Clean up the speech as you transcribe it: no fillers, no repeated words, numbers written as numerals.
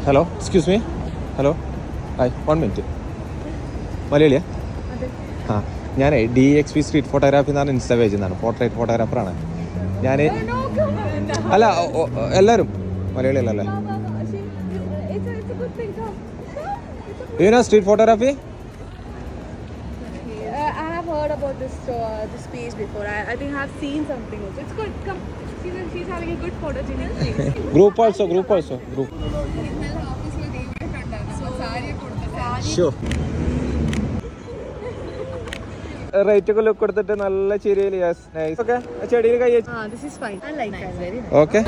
Hello, excuse me. Hello, hi, 1 minute. മലയാളിയാ? ആ, ഞാൻ DXP സ്ട്രീറ്റ് ഫോട്ടോഗ്രാഫി എന്ന് പറഞ്ഞ ഇൻസ്റ്റാ പേജിൽ നിന്നാണ്. പോർട്രേറ്റ് ഫോട്ടോഗ്രാഫറാണ് ഞാൻ. അല്ല, എല്ലാവരും മലയാളിയല്ലേ? You know street photography? I have heard about this page before. I think I have seen something also. It's good. Come. She's having a good photogenic face. Group also. Sure. Rate ഒക്കെ look കൊടുത്തിട്ട് നല്ല ചിരിയിൽ. Yes, nice. Okay, ചെടിയിൽ കൈ വെച്ച്. This is fine. I like that. Very nice. Okay.